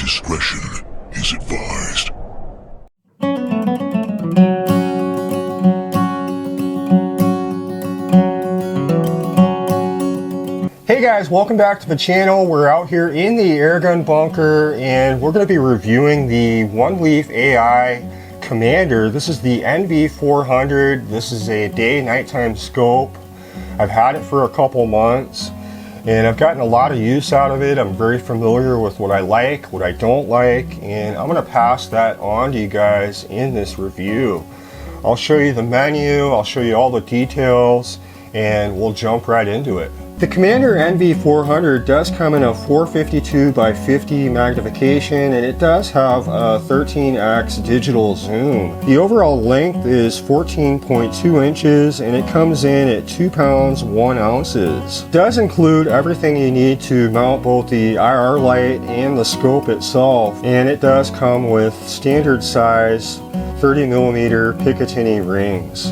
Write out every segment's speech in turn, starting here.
Discretion is advised. Hey guys, welcome back to the channel. We're out here in the airgun bunker and we're going to be reviewing the OneLeaf AI Commander. This is the NV400. This is a day nighttime scope. I've had it for a couple months and I've gotten a lot of use out of it. I'm very familiar with what I like, what I don't like, and I'm going to pass that on to you guys in this review. I'll show you the menu, I'll show you all the details, and we'll jump right into it. The Commander NV400 does come in a 452 by 50 magnification, and it does have a 13x digital zoom. The overall length is 14.2 inches and it comes in at 2 pounds 1 ounces. It does include everything you need to mount both the IR light and the scope itself, and it does come with standard size 30mm Picatinny rings.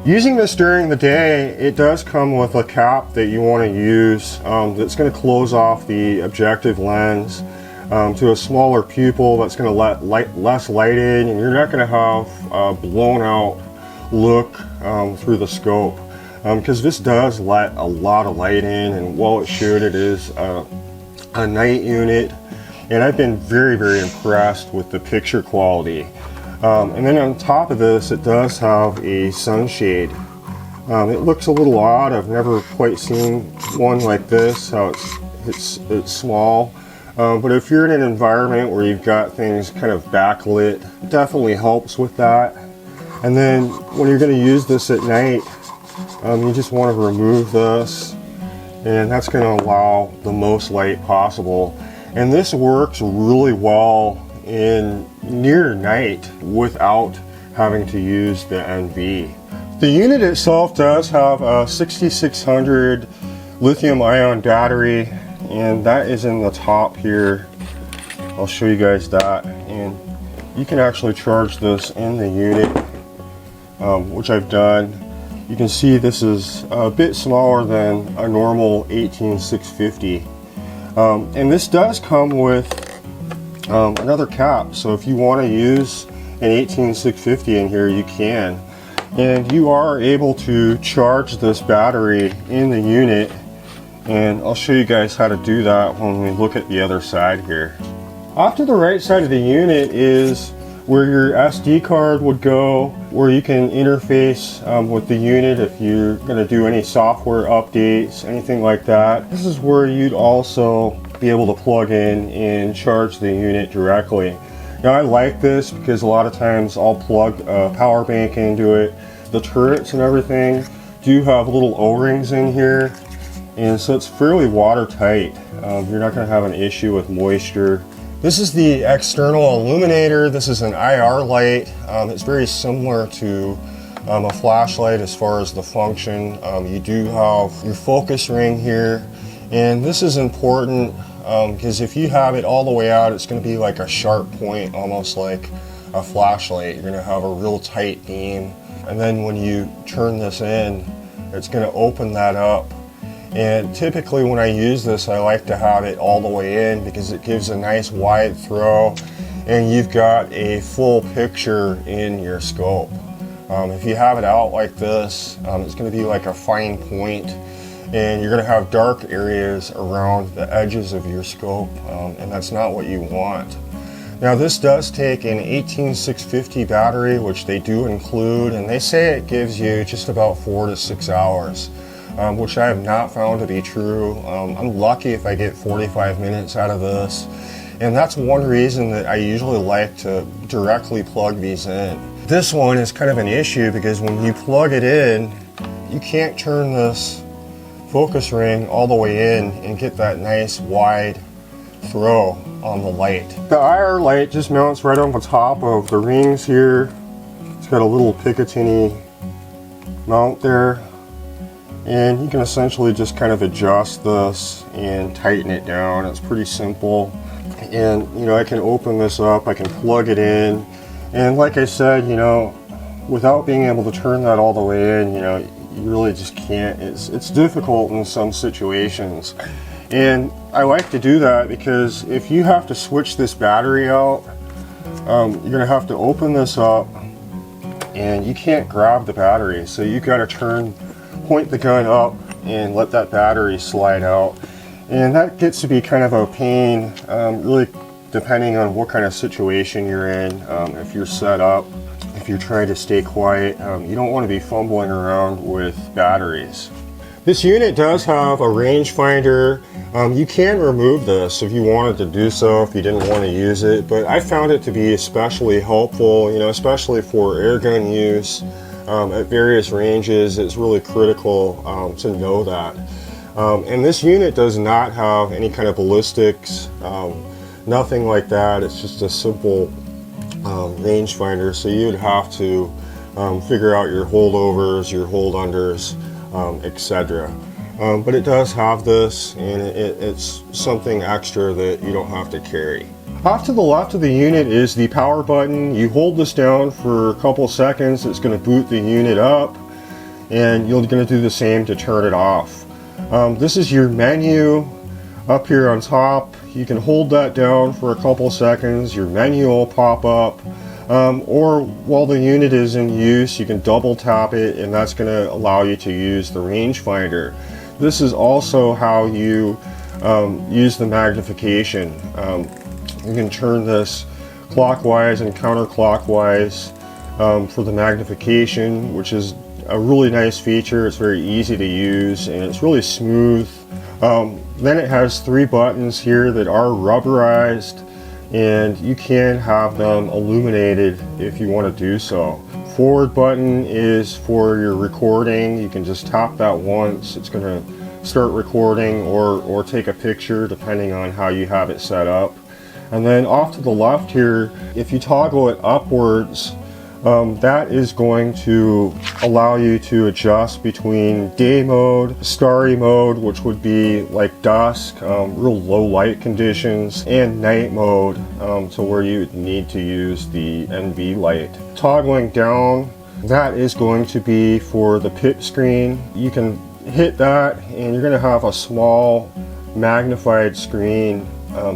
Using this during the day, it does come with a cap that you want to use that's going to close off the objective lens to a smaller pupil that's going to let less light in, and you're not going to have a blown out look through the scope, because this does let a lot of light in, and while it should, it is a night unit, and I've been very impressed with the picture quality. And then on top of this, it does have a sunshade. It looks a little odd. I've never quite seen one like this, how it's small. But if you're in an environment where you've got things kind of backlit, it definitely helps with that. And then when you're going to use this at night, you just want to remove this, and that's going to allow the most light possible. And this works really well in near night without having to use the NV. The unit itself does have a 6600 lithium ion battery, and that is in the top here. I'll show you guys that, and you can actually charge this in the unit, which I've done. You can see this is a bit smaller than a normal 18650, and this does come with another cap, so if you want to use an 18650 in here, you can, and you are able to charge this battery in the unit, and I'll show you guys how to do that when we look at the other side here. Off to the right side of the unit is where your SD card would go, where you can interface with the unit if you're going to do any software updates, anything like that. This is where you'd also be able to plug in and charge the unit directly. Now I like this because a lot of times I'll plug a power bank into it. The turrets and everything do have little O-rings in here, and so it's fairly watertight. You're not going to have an issue with moisture. This is the external illuminator. This is an IR light. It's very similar to a flashlight as far as the function. You do have your focus ring here, and this is important because if you have it all the way out, it's going to be like a sharp point, almost like a flashlight. You're going to have a real tight beam, and then when you turn this in, it's going to open that up. And typically when I use this, I like to have it all the way in because it gives a nice wide throw, and you've got a full picture in your scope. If you have it out like this, it's going to be like a fine point, and you're going to have dark areas around the edges of your scope, and that's not what you want. Now this does take an 18650 battery, which they do include, and they say it gives you just about 4 to 6 hours. Which I have not found to be true. I'm lucky if I get 45 minutes out of this, and that's one reason that I usually like to directly plug these in. This one is kind of an issue because when you plug it in, you can't turn this focus ring all the way in and get that nice wide throw on the light. The IR light just mounts right on the top of the rings here. It's got a little Picatinny mount there, and you can essentially just kind of adjust this and tighten it down. It's pretty simple, and you know, I can open this up, I can plug it in, and like I said, you know, without being able to turn that all the way in, you know, you really just can't. It's difficult in some situations. And I like to do that because if you have to switch this battery out, you're going to have to open this up and you can't grab the battery. So you've got to point the gun up and let that battery slide out. And that gets to be kind of a pain, really depending on what kind of situation you're in. If you're set up, if you're trying to stay quiet, you don't want to be fumbling around with batteries. This unit does have a rangefinder. You can remove this if you wanted to do so, if you didn't want to use it, but I found it to be especially helpful, especially for airgun use at various ranges. It's really critical to know that. And this unit does not have any kind of ballistics, nothing like that. It's just a simple rangefinder, so you'd have to figure out your holdovers, your hold unders, etc. But it does have this, and it's something extra that you don't have to carry. Off to the left of the unit is the power button. You hold this down for a couple seconds, it's going to boot the unit up, and you're going to do the same to turn it off. This is your menu up here on top. You can hold that down for a couple seconds, your menu will pop up. Or while the unit is in use, you can double tap it, and that's going to allow you to use the rangefinder. This is also how you use the magnification. You can turn this clockwise and counterclockwise for the magnification, which is a really nice feature. It's very easy to use and it's really smooth. Then it has 3 buttons here that are rubberized, and you can have them illuminated if you want to do so. Forward button is for your recording. You can just tap that once. It's going to start recording or take a picture depending on how you have it set up. And then off to the left here, if you toggle it upwards, that is going to allow you to adjust between day mode, starry mode, which would be like dusk, real low light conditions, and night mode, to where you would need to use the NV light. Toggling down, that is going to be for the pit screen. You can hit that and you're going to have a small magnified screen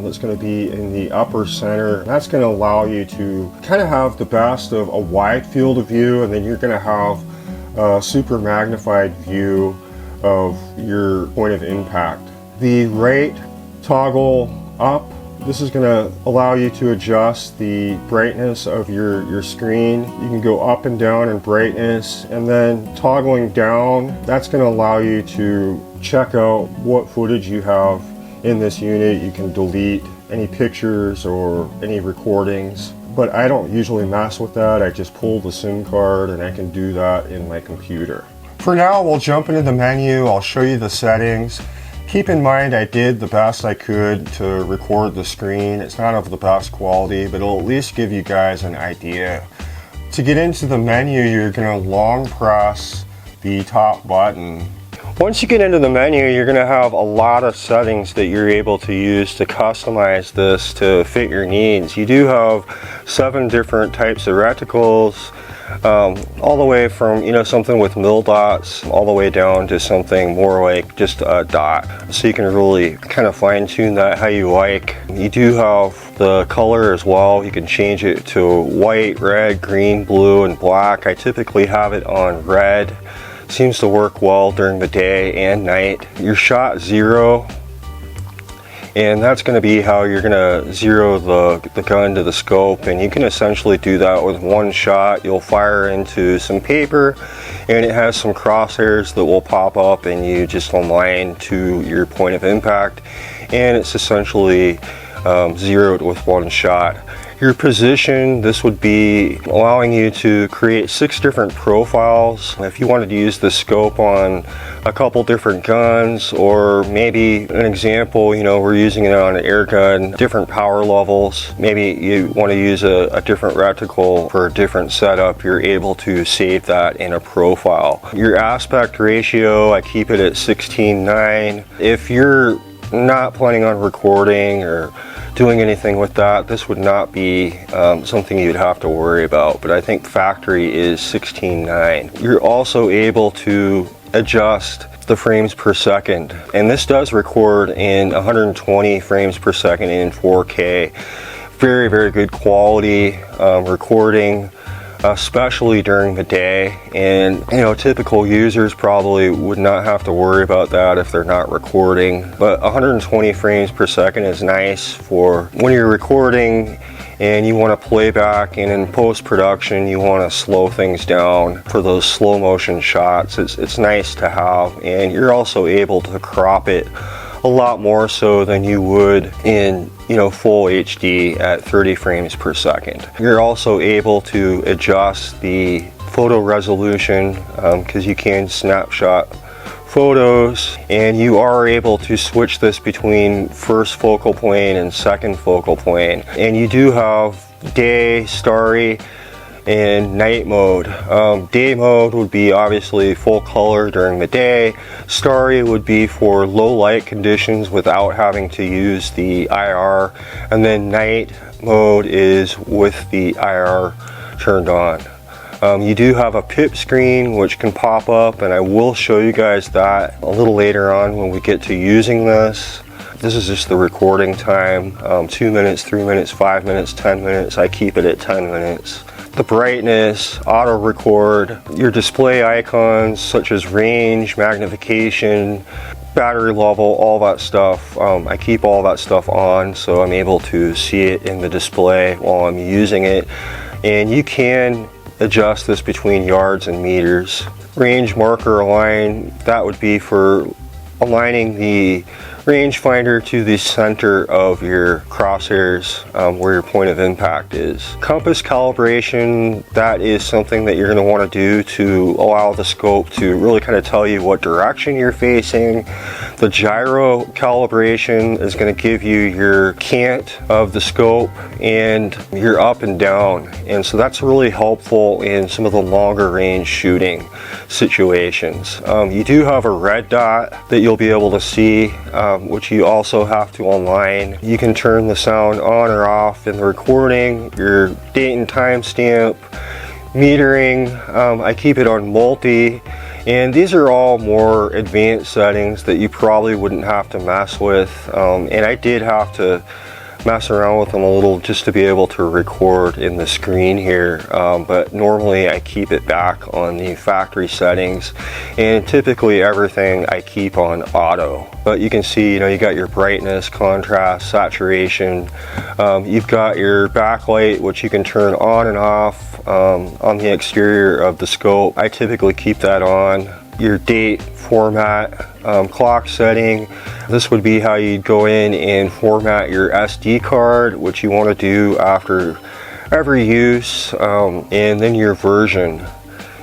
that's going to be in the upper center. That's going to allow you to kind of have the best of a wide field of view, and then you're going to have a super magnified view of your point of impact. The right toggle up, this is going to allow you to adjust the brightness of your screen. You can go up and down in brightness, and then toggling down, that's going to allow you to check out what footage you have in this unit. You can delete any pictures or any recordings, but I don't usually mess with that. I just pull the SIM card and I can do that in my computer. For now, we'll jump into the menu. I'll show you the settings. Keep in mind, I did the best I could to record the screen. It's not of the best quality, but it'll at least give you guys an idea. To get into the menu, you're going to long press the top button. Once you get into the menu, you're going to have a lot of settings that you're able to use to customize this to fit your needs. You do have 7 different types of reticles, all the way from something with mil dots all the way down to something more like just a dot. So you can really kind of fine tune that how you like. You do have the color as well. You can change it to white, red, green, blue, and black. I typically have it on red. Seems to work well during the day and night. Your shot 0, and that's going to be how you're going to zero the gun to the scope, and you can essentially do that with one shot. You'll fire into some paper and it has some crosshairs that will pop up, and you just align to your point of impact, and it's essentially zeroed with one shot. Your position, this would be allowing you to create 6 different profiles. If you wanted to use the scope on a couple different guns, or maybe an example, we're using it on an air gun, different power levels. Maybe you want to use a different reticle for a different setup, you're able to save that in a profile. Your aspect ratio, I keep it at 16:9. If you're not planning on recording or doing anything with that, this would not be something you'd have to worry about. But I think factory is 16:9. You're also able to adjust the frames per second, and this does record in 120 frames per second in 4K. Very good quality recording, especially during the day. And you know, typical users probably would not have to worry about that if they're not recording. But 120 frames per second is nice for when you're recording and you want to play back, and in post-production you want to slow things down for those slow motion shots. It's nice to have, and you're also able to crop it a lot more so than you would in, you know, full HD at 30 frames per second. You're also able to adjust the photo resolution because you can snapshot photos, and you are able to switch this between first focal plane and second focal plane. And you do have day, starry, and night mode. Day mode would be obviously full color during the day. Starry would be for low light conditions without having to use the IR, and then night mode is with the IR turned on. You do have a pip screen which can pop up, and I will show you guys that a little later on when we get to using this. This is just the recording time, 2 minutes, 3 minutes, 5 minutes, 10 minutes. I keep it at 10 minutes. The brightness, auto record, your display icons such as range, magnification, battery level, all that stuff. I keep all that stuff on so I'm able to see it in the display while I'm using it. And you can adjust this between yards and meters. Range marker align, that would be for aligning the rangefinder to the center of your crosshairs where your point of impact is. Compass calibration, that is something that you're going to want to do to allow the scope to really kind of tell you what direction you're facing. The gyro calibration is going to give you your cant of the scope and your up and down, and so that's really helpful in some of the longer range shooting situations. You do have a red dot that you'll be able to see, which you also have to align. You can turn the sound on or off in the recording, your date and time stamp, metering. I keep it on multi, and these are all more advanced settings that you probably wouldn't have to mess with, and I did have to mess around with them a little just to be able to record in the screen here, but normally I keep it back on the factory settings, and typically everything I keep on auto. But you can see, you know, you got your brightness, contrast, saturation. You've got your backlight, which you can turn on and off on the exterior of the scope. I typically keep that on. Your date, format, clock setting. This would be how you'd go in and format your SD card, which you want to do after every use, and then your version.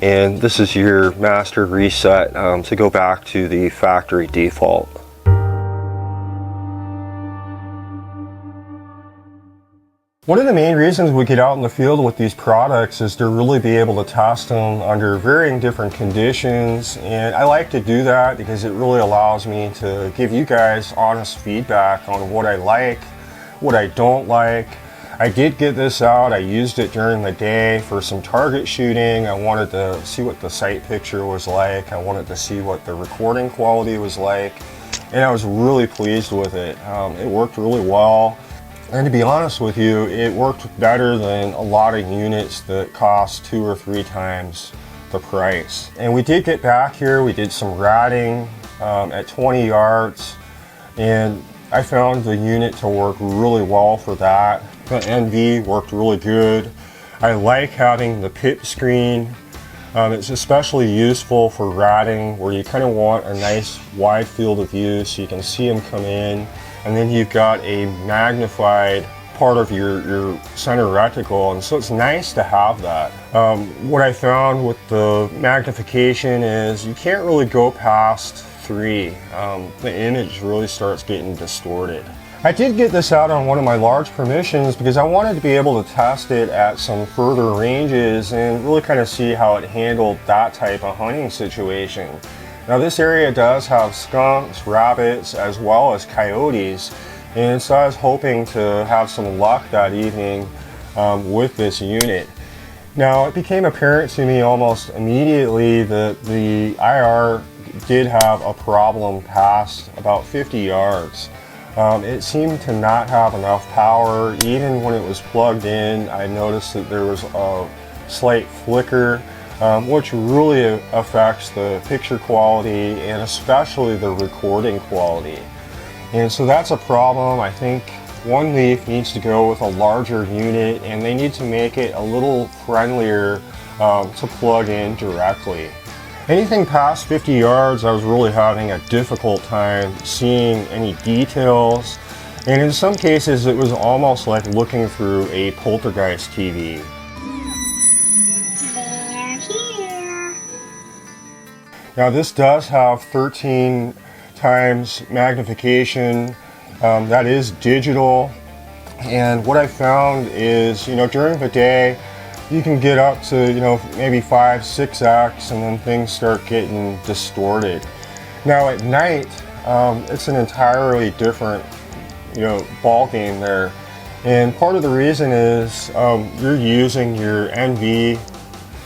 And this is your master reset to go back to the factory default. One of the main reasons we get out in the field with these products is to really be able to test them under varying different conditions, and I like to do that because it really allows me to give you guys honest feedback on what I like, what I don't like. I did get this out, I used it during the day for some target shooting. I wanted to see what the sight picture was like, I wanted to see what the recording quality was like, and I was really pleased with it. It worked really well. And to be honest with you, it worked better than a lot of units that cost 2 or 3 times the price. And we did get back here, we did some ratting at 20 yards, and I found the unit to work really well for that. The NV worked really good. I like having the pip screen. It's especially useful for ratting where you kind of want a nice wide field of view so you can see them come in. And then you've got a magnified part of your center reticle, and so it's nice to have that. What I found with the magnification is you can't really go past 3. The image really starts getting distorted. I did get this out on one of my large permissions because I wanted to be able to test it at some further ranges and really kind of see how it handled that type of hunting situation. Now this area does have skunks, rabbits, as well as coyotes, And so I was hoping to have some luck that evening with this unit. Now, it became apparent to me almost immediately that the IR did have a problem past about 50 yards. It seemed to not have enough power. Even when it was plugged in, I noticed that there was a slight flicker, which really affects the picture quality and especially the recording quality. And so that's a problem. I think OneLeaf needs to go with a larger unit, and they need to make it a little friendlier to plug in directly. Anything past 50 yards, I was really having a difficult time seeing any details, and in some cases it was almost like looking through a poltergeist TV. They're here. Now this does have 13 times magnification. That is digital, and what I found is, during the day you can get up to, maybe 5-6x, and then things start getting distorted. Now at night, it's an entirely different, ball game there, and part of the reason is you're using your NV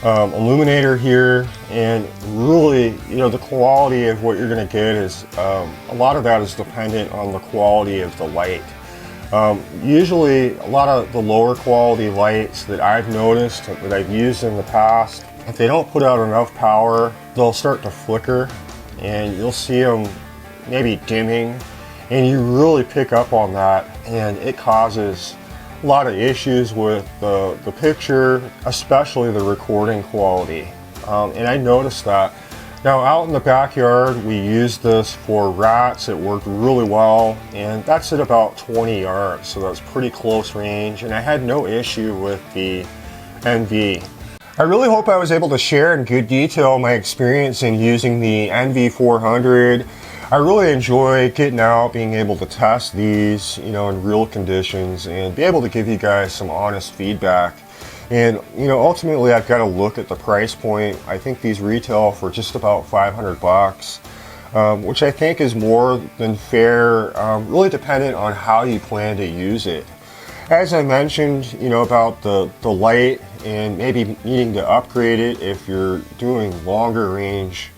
illuminator here, and really, the quality of what you're going to get is a lot of that is dependent on the quality of the light. Usually a lot of the lower quality lights that I've noticed, that I've used in the past, if they don't put out enough power, they'll start to flicker, and you'll see them maybe dimming, and you really pick up on that, and it causes a lot of issues with the picture, especially the recording quality. And I noticed that. Now out in the backyard, we used this for rats. It worked really well, and that's at about 20 yards, so that's pretty close range, and I had no issue with the NV. I really hope I was able to share in good detail my experience in using the NV400. I really enjoy getting out, being able to test these, in real conditions, and be able to give you guys some honest feedback. And ultimately I've got to look at the price point. I think these retail for just about 500 bucks, which I think is more than fair, really dependent on how you plan to use it. As I mentioned, about the light and maybe needing to upgrade it if you're doing longer range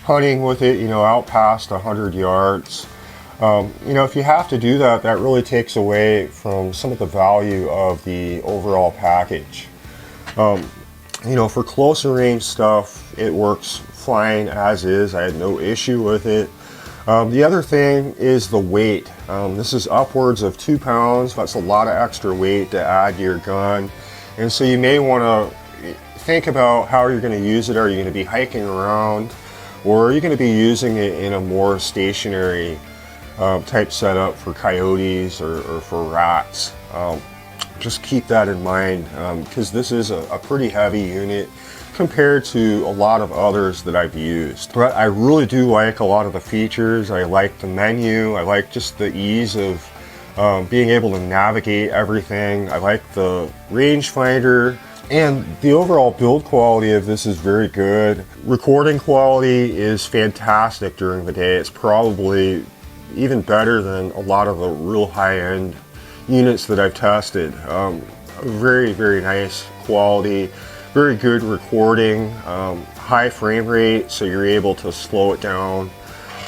hunting with it, out past 100 yards. If you have to do that, that really takes away from some of the value of the overall package. For closer range stuff, it works fine as is. I had no issue with it. The other thing is the weight. This is upwards of 2 pounds. That's a lot of extra weight to add to your gun. And so you may want to think about how you're going to use it. Are you going to be hiking around, or are you going to be using it in a more stationary type setup for coyotes or for rats? Just keep that in mind, because this is a pretty heavy unit compared to a lot of others that I've used. But I really do like a lot of the features. I like the menu. I like just the ease of being able to navigate everything. I like the rangefinder, and the overall build quality of this is very good. Recording quality is fantastic during the day. It's probably even better than a lot of the real high-end units that I've tested. Very, very nice quality, very good recording, high frame rate, so you're able to slow it down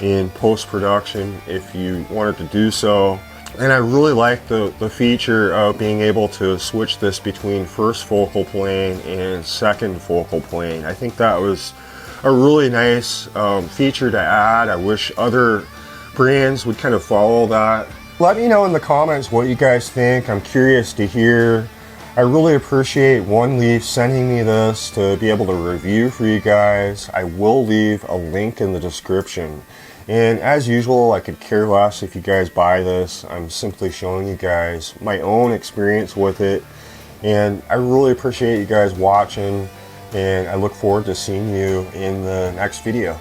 in post-production if you wanted to do so. And I really like the feature of being able to switch this between first focal plane and second focal plane. I think that was a really nice feature to add. I wish other brands would kind of follow that. Let me know in the comments what you guys think. I'm curious to hear. I really appreciate OneLeaf sending me this to be able to review for you guys. I will leave a link in the description. And as usual, I could care less if you guys buy this. I'm simply showing you guys my own experience with it. And I really appreciate you guys watching, and I look forward to seeing you in the next video.